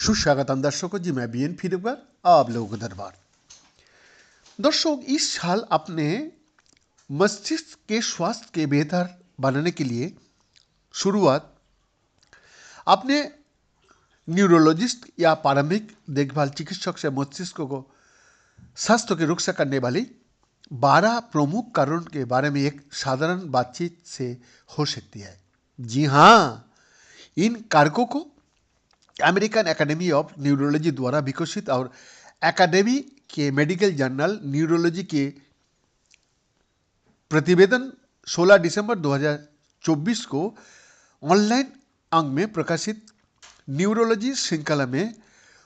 सुस्वागतम दर्शकों जी, मैं बीएन फिर एक बार आप लोगों के दरबार। दर्शक, इस साल अपने मस्तिष्क के स्वास्थ्य के बेहतर बनाने के लिए शुरुआत अपने न्यूरोलॉजिस्ट या प्रारंभिक देखभाल चिकित्सक से मस्तिष्क को स्वास्थ्य के रुख से करने वाली 12 प्रमुख कारणों के बारे में एक साधारण बातचीत से हो सकती है। जी हाँ, इन कारकों को अमेरिकन एकेडमी ऑफ न्यूरोलॉजी द्वारा विकसित और एकेडमी के मेडिकल जर्नल न्यूरोलॉजी के प्रतिवेदन 16 दिसंबर 2024 को ऑनलाइन अंग में प्रकाशित न्यूरोलॉजी श्रृंखला में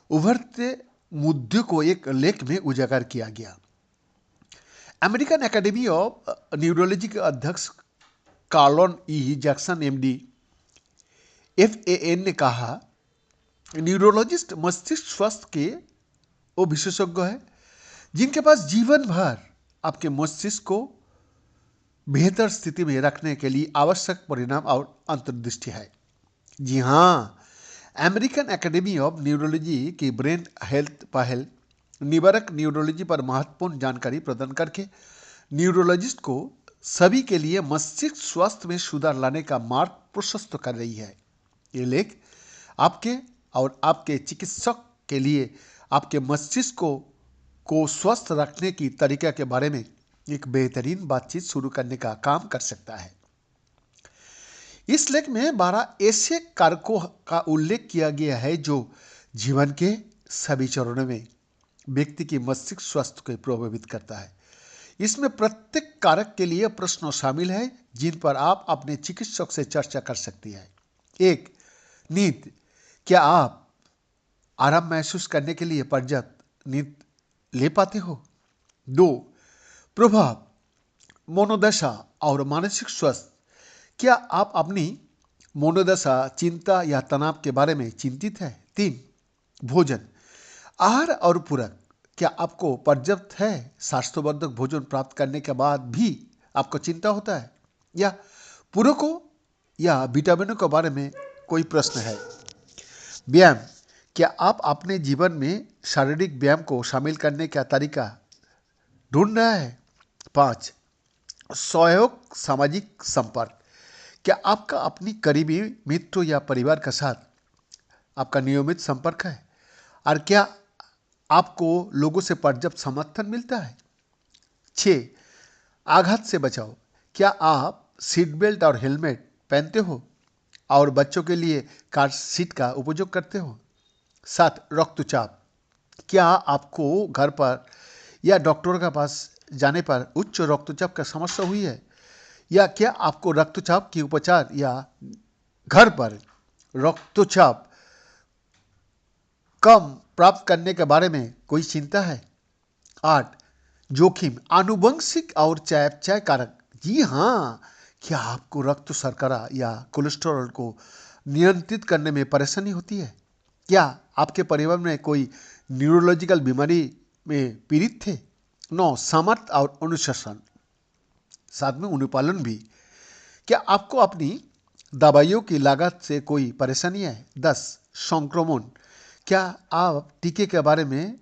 उभरते मुद्दों को एक लेख में उजागर किया गया। अमेरिकन एकेडमी ऑफ न्यूरोलॉजी के अध्यक्ष कार्लन ई जैक्सन एमडी FAN ने कहा, न्यूरोलॉजिस्ट मस्तिष्क स्वास्थ्य के वो विशेषज्ञ है जिनके पास जीवन भर आपके मस्तिष्क को बेहतर स्थिति में रखने के लिए आवश्यक परिणाम और अंतर्दृष्टि है। जी हाँ, अमेरिकन एकेडमी ऑफ न्यूरोलॉजी की ब्रेन हेल्थ पहल निवारक न्यूरोलॉजी पर महत्वपूर्ण जानकारी प्रदान करके न्यूरोलॉजिस्ट को सभी के लिए मस्तिष्क स्वास्थ्य में सुधार लाने का मार्ग प्रशस्त कर रही है। ये लेख आपके और आपके चिकित्सक के लिए आपके मस्तिष्क को स्वस्थ रखने की तरीका के बारे में एक बेहतरीन बातचीत शुरू करने का काम कर सकता है। इस लेख में 12 ऐसे कारकों का उल्लेख किया गया है जो जीवन के सभी चरणों में व्यक्ति की मस्तिष्क स्वास्थ्य को प्रभावित करता है। इसमें प्रत्येक कारक के लिए प्रश्न शामिल है जिन पर आप अपने चिकित्सक से चर्चा कर सकती है। 1. नींद। क्या आप आराम महसूस करने के लिए पर्याप्त नींद ले पाते हो? 2. प्रभाव, मनोदशा और मानसिक स्वास्थ्य। क्या आप अपनी मनोदशा, चिंता या तनाव के बारे में चिंतित है? 3. भोजन, आहार और पूरक। क्या आपको पर्याप्त है स्वास्थ्यवर्धक भोजन प्राप्त करने के बाद भी आपको चिंता होता है? या पूरकों या विटामिनों के बारे में कोई प्रश्न है? व्यायाम। क्या आप अपने जीवन में शारीरिक व्यायाम को शामिल करने का तरीका ढूंढ रहा है? 5. सहयोग, सामाजिक संपर्क। क्या आपका अपनी करीबी मित्रों या परिवार के साथ आपका नियमित संपर्क है? और क्या आपको लोगों से पर्याप्त समर्थन मिलता है? 6. आघात से बचाओ। क्या आप सीट बेल्ट और हेलमेट पहनते हो और बच्चों के लिए कार सीट का उपयोग करते हो? 7. रक्तचाप। क्या आपको घर पर या डॉक्टर के पास जाने पर उच्च रक्तचाप का समस्या हुई है? या क्या आपको रक्तचाप की उपचार या घर पर रक्तचाप कम प्राप्त करने के बारे में कोई चिंता है? 8. जोखिम, आनुवंशिक और चयापचय कारक। जी हाँ, क्या आपको रक्त शर्करा या कोलेस्ट्रॉल को नियंत्रित करने में परेशानी होती है? क्या आपके परिवार में कोई न्यूरोलॉजिकल बीमारी में पीड़ित थे? 9. सामर्थ्य और अनुशासन, साथ में अनुपालन भी। क्या आपको अपनी दवाइयों की लागत से कोई परेशानी है? 10. संक्रमण। क्या आप टीके के बारे में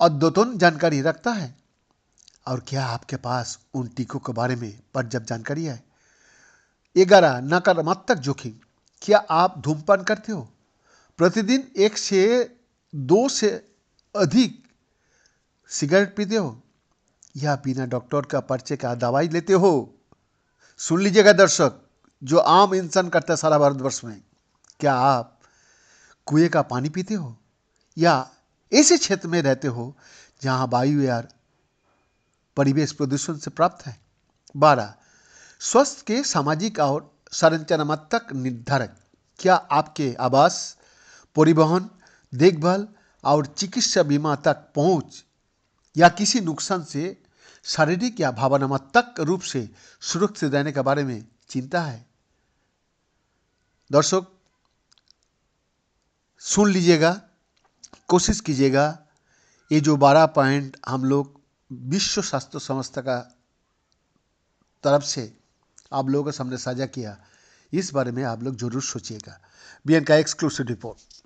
अद्यतन जानकारी रखता है? और क्या आपके पास उन टीकों के बारे में पर्याप्त जानकारी है? 11. नकारात्मक जोखिम। क्या आप धूम्रपान करते हो? प्रतिदिन 1 से 2 से अधिक सिगरेट पीते हो? या बिना डॉक्टर का पर्चे का दवाई लेते हो? सुन लीजिएगा दर्शक, जो आम इंसान करता है सारा भारतवर्ष में। क्या आप कुएं का पानी पीते हो या ऐसे क्षेत्र में रहते हो जहां वायु या परिवेश प्रदूषण से प्राप्त है? 12. स्वास्थ्य के सामाजिक और संरचनात्मक निर्धारक। क्या आपके आवास, परिवहन, देखभाल और चिकित्सा बीमा तक पहुंच या किसी नुकसान से शारीरिक या भावनात्मक रूप से सुरक्षित रहने के बारे में चिंता है? दर्शक, सुन लीजिएगा, कोशिश कीजिएगा। ये जो 12 पॉइंट हम लोग विश्व स्वास्थ्य संस्था का तरफ से आप लोगों के सामने साझा किया, इस बारे में आप लोग जरूर सोचिएगा। बीएन का एक्सक्लूसिव रिपोर्ट।